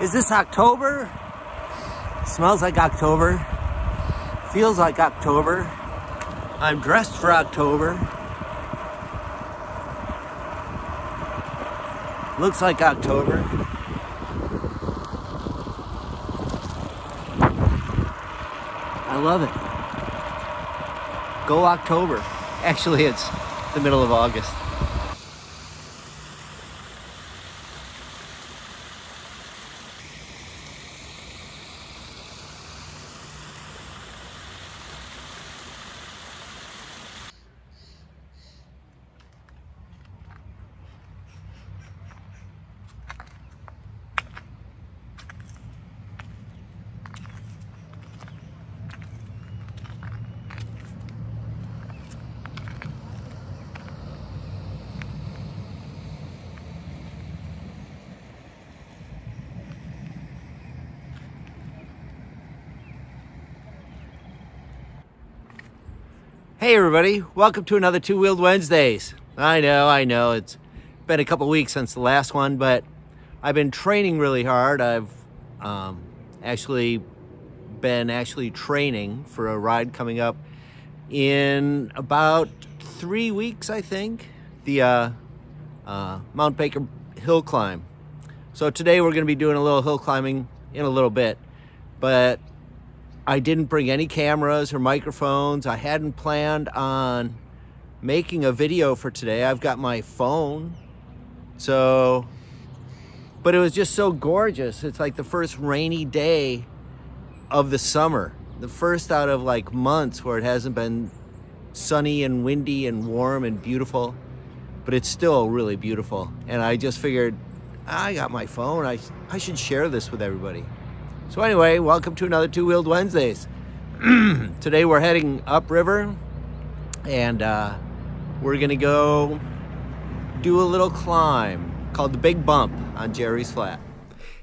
Is this October? Smells like October. Feels like October. I'm dressed for October. Looks like October. I love it. Go October. Actually, it's the middle of August. Hey everybody, welcome to another Two Wheeled Wednesdays. I know, it's been a couple weeks since the last one, but I've been training really hard. I've actually been training for a ride coming up in about 3 weeks, I think, the Mount Baker hill climb. So today we're going to be doing a little hill climbing in a little bit, but I didn't bring any cameras or microphones. I hadn't planned on making a video for today. I've got my phone. But it was just so gorgeous. It's like the first rainy day of the summer. The first out of like months where it hasn't been sunny and windy and warm and beautiful, but it's still really beautiful. And I just figured, I got my phone. I should share this with everybody. So anyway, welcome to another Two Wheeled Wednesdays. Today we're heading upriver, and we're gonna go do a little climb called the Big Bump on Jerry's Flat.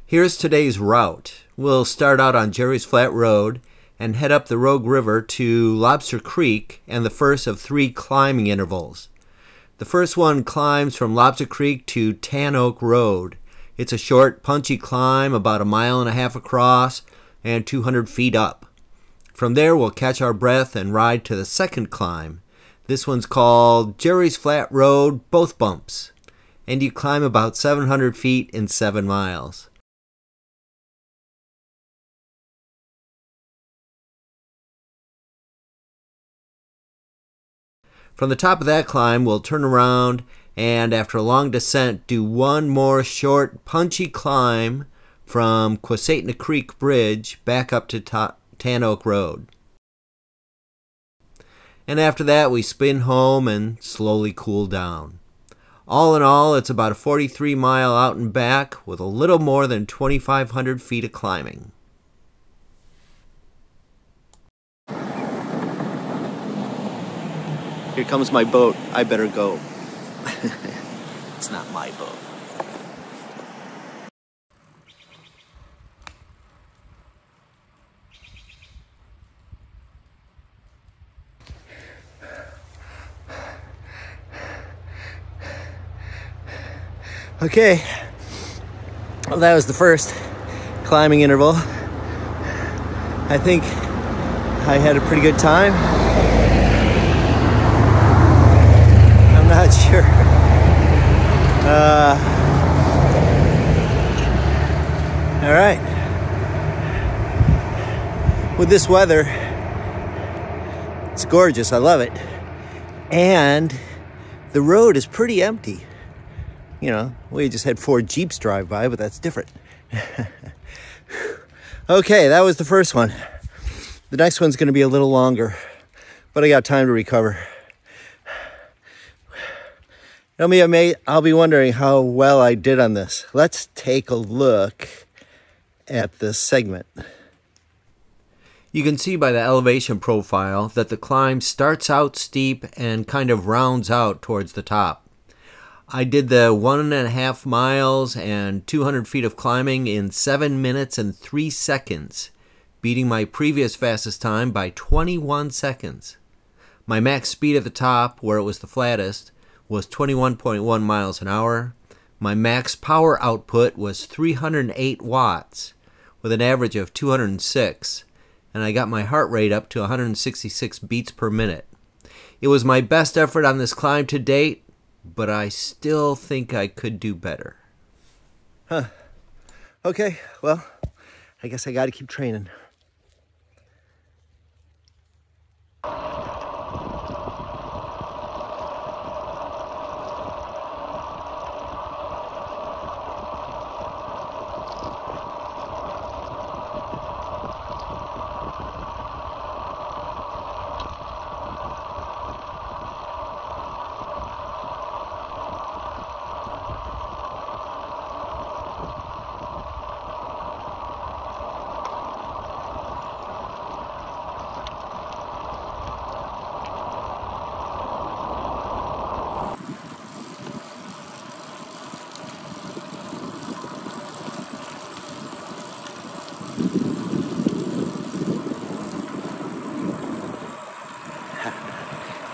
Here's today's route. We'll start out on Jerry's Flat Road and head up the Rogue River to Lobster Creek and the first of 3 climbing intervals. The first one climbs from Lobster Creek to Tan Oak Road. It's a short, punchy climb, about 1.5 miles across and 200 feet up. From there, we'll catch our breath and ride to the second climb. This one's called Jerry's Flat Road, Both Bumps, and you climb about 700 feet in 7 miles. From the top of that climb, we'll turn around and after a long descent, do one more short, punchy climb from Quasatna Creek Bridge back up to Tan Oak Road. And after that, we spin home and slowly cool down. All in all, it's about a 43-mile out and back with a little more than 2,500 feet of climbing. Here comes my boat. I better go. It's not my boat. Okay, well, that was the first climbing interval. I think I had a pretty good time. I'm not sure. All right. With this weather, it's gorgeous. I love it. And the road is pretty empty. You know, we just had 4 Jeeps drive by, but that's different. Okay, that was the first one. The next one's going to be a little longer, but I got time to recover. I'll be wondering how well I did on this. Let's take a look at this segment. You can see by the elevation profile that the climb starts out steep and kind of rounds out towards the top. I did the 1.5 miles and 200 feet of climbing in 7 minutes and 3 seconds, beating my previous fastest time by 21 seconds. My max speed at the top, where it was the flattest, was 21.1 miles an hour. My max power output was 308 watts with an average of 206, and I got my heart rate up to 166 beats per minute. It was my best effort on this climb to date, but I still think I could do better. Okay, well, I guess I gotta keep training.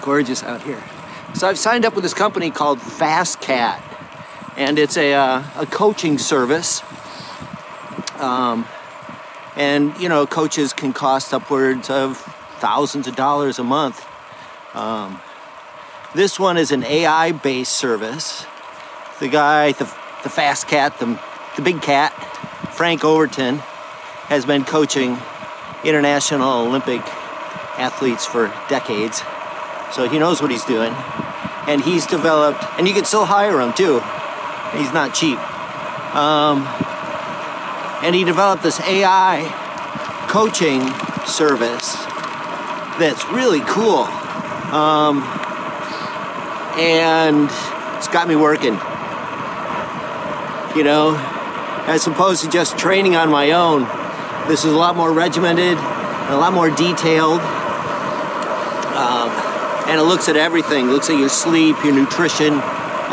Gorgeous out here. So I've signed up with this company called FastCat, and it's a coaching service. And you know, coaches can cost upwards of thousands of dollars a month. This one is an AI-based service. The guy, the FastCat, the big cat, Frank Overton, has been coaching international Olympic athletes for decades. So he knows what he's doing, and he's developed, and you can still hire him too. He's not cheap. And he developed this AI coaching service that's really cool. And it's got me working. You know, as opposed to just training on my own, this is a lot more regimented, and a lot more detailed. And it looks at everything. It looks at your sleep, your nutrition,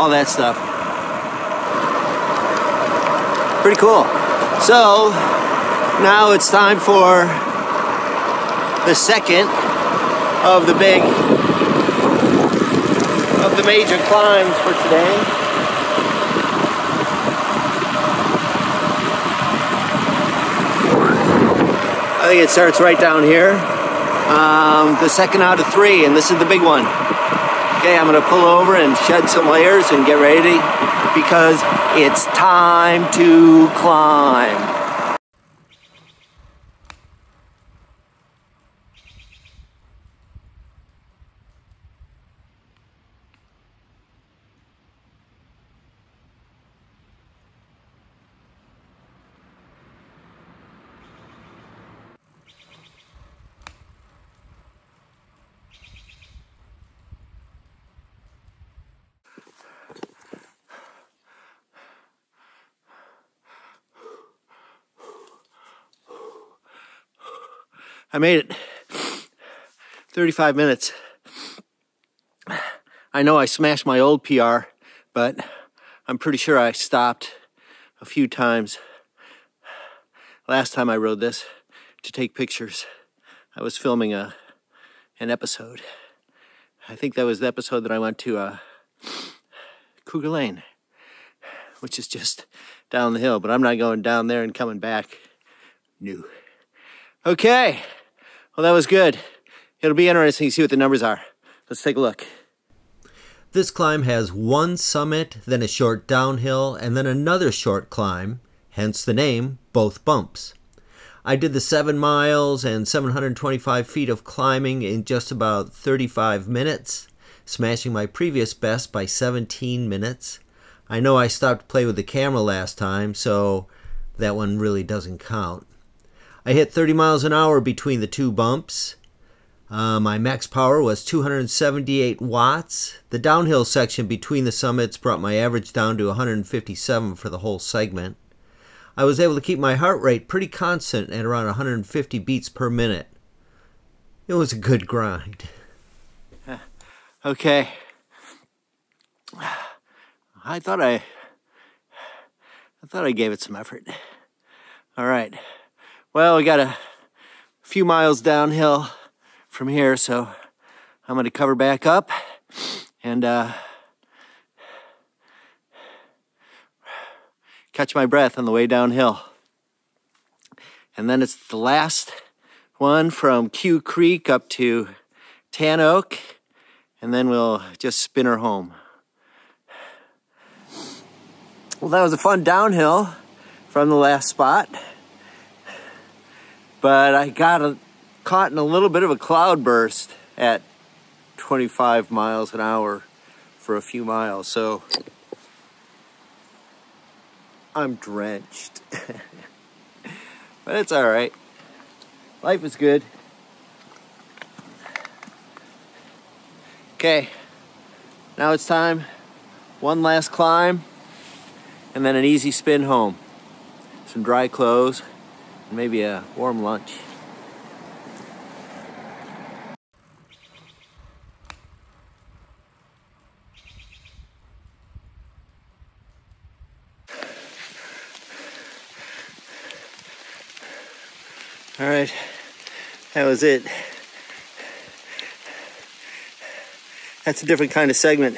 all that stuff. Pretty cool. So now it's time for the second of the major climbs for today. I think it starts right down here. The second out of 3, and this is the big one. Okay, I'm gonna pull over and shed some layers and get ready because it's time to climb. I made it. 35 minutes. I know I smashed my old PR, but I'm pretty sure I stopped a few times last time I rode this to take pictures. I was filming an episode. I think that was the episode that I went to Cougar Lane, which is just down the hill, but I'm not going down there and coming back. No. Okay. Well, that was good. It'll be interesting to see what the numbers are. Let's take a look. This climb has one summit, then a short downhill, and then another short climb, hence the name, both bumps. I did the 7 miles and 725 feet of climbing in just about 35 minutes, smashing my previous best by 17 minutes. I know I stopped to play with the camera last time, so that one really doesn't count. I hit 30 miles an hour between the 2 bumps. My max power was 278 watts. The downhill section between the summits brought my average down to 157 for the whole segment. I was able to keep my heart rate pretty constant at around 150 beats per minute. It was a good grind. Okay. I thought I gave it some effort. All right. Well, we got a few miles downhill from here, so I'm going to cover back up, and catch my breath on the way downhill. And then it's the last one from Q Creek up to Tan Oak, and then we'll just spin her home. Well, that was a fun downhill from the last spot, but I got caught in a little bit of a cloud burst at 25 miles an hour for a few miles, so I'm drenched. But it's all right. Life is good. Okay, now it's time. One last climb, and then an easy spin home. Some dry clothes, and maybe a warm lunch. All right, that was it. That's a different kind of segment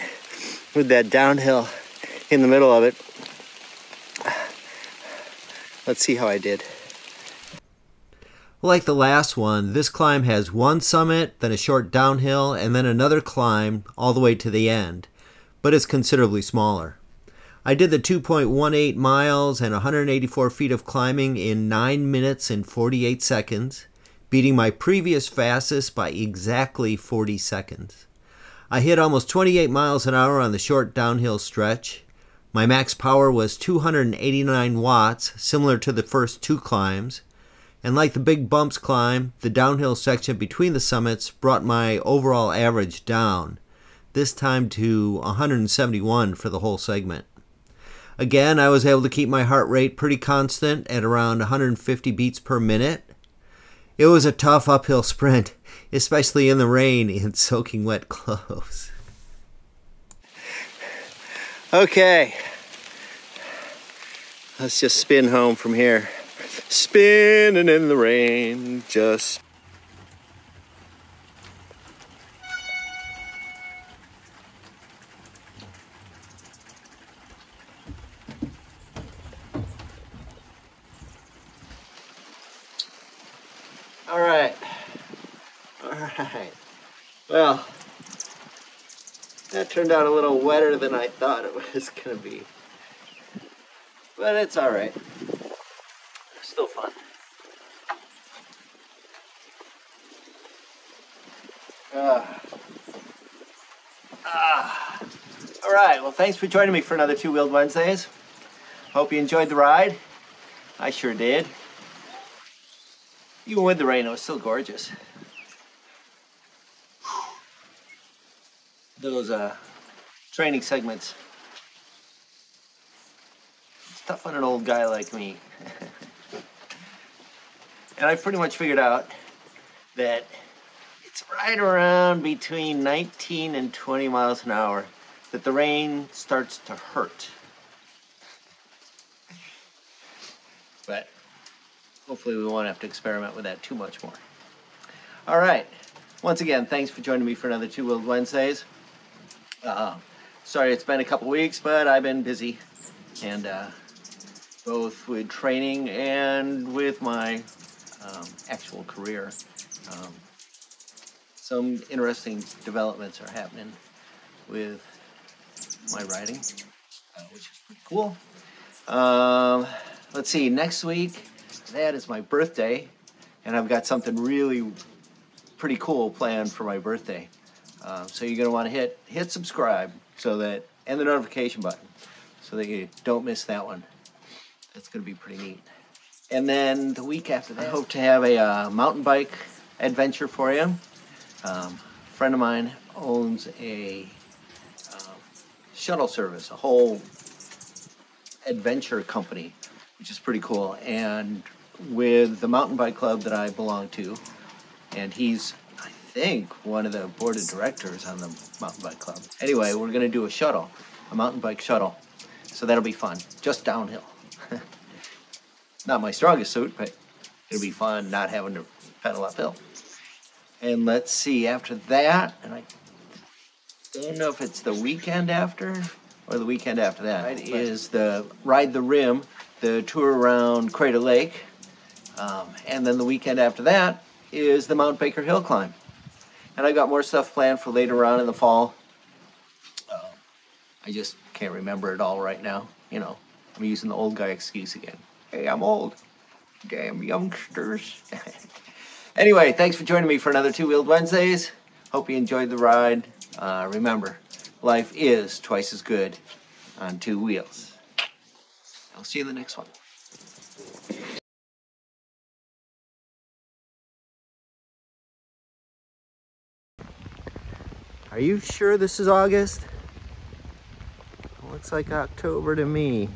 with that downhill in the middle of it. Let's see how I did. Like the last one, this climb has one summit, then a short downhill, and then another climb all the way to the end, but it's considerably smaller. I did the 2.18 miles and 184 feet of climbing in 9 minutes and 48 seconds, beating my previous fastest by exactly 40 seconds. I hit almost 28 miles an hour on the short downhill stretch. My max power was 289 watts, similar to the first two climbs. And like the Big Bumps climb, the downhill section between the summits brought my overall average down, this time to 171 for the whole segment. Again, I was able to keep my heart rate pretty constant at around 150 beats per minute. It was a tough uphill sprint, especially in the rain in soaking wet clothes. Okay, let's just spin home from here. Spinning in the rain, just... All right. Well, that turned out a little wetter than I thought it was going to be. But it's all right. Still fun. All right. Well, thanks for joining me for another Two Wheeled Wednesdays. Hope you enjoyed the ride. I sure did. Even with the rain, it was still gorgeous. Those training segments. It's tough on an old guy like me. And I've pretty much figured out that it's right around between 19 and 20 miles an hour that the rain starts to hurt. But hopefully we won't have to experiment with that too much more. All right. Once again, thanks for joining me for another Two Wheeled Wednesdays. Sorry it's been a couple weeks, but I've been busy. And both with training and with my actual career. Some interesting developments are happening with my writing, which is pretty cool. Let's see, next week, that is my birthday, and I've got something really pretty cool planned for my birthday. So you're going to want to hit subscribe and the notification button so that you don't miss that one. That's going to be pretty neat. And then the week after that, I hope to have a mountain bike adventure for you. A friend of mine owns a shuttle service, a whole adventure company, which is pretty cool. And with the mountain bike club that I belong to, and he's, I think, one of the board of directors on the mountain bike club. Anyway, we're going to do a mountain bike shuttle. So that'll be fun, just downhill. Not my strongest suit, but it'll be fun not having to pedal uphill. And let's see, after that, and I don't know if it's the weekend after, or the weekend after that. It is the Ride the Rim, the tour around Crater Lake. And then the weekend after that is the Mount Baker Hill climb. And I've got more stuff planned for later on in the fall. I just can't remember it all right now. You know, I'm using the old guy excuse again. Hey, I'm old. Damn youngsters. Anyway, thanks for joining me for another Two Wheeled Wednesdays. Hope you enjoyed the ride. Remember, life is twice as good on two wheels. I'll see you in the next one. Are you sure this is August? Looks like October to me.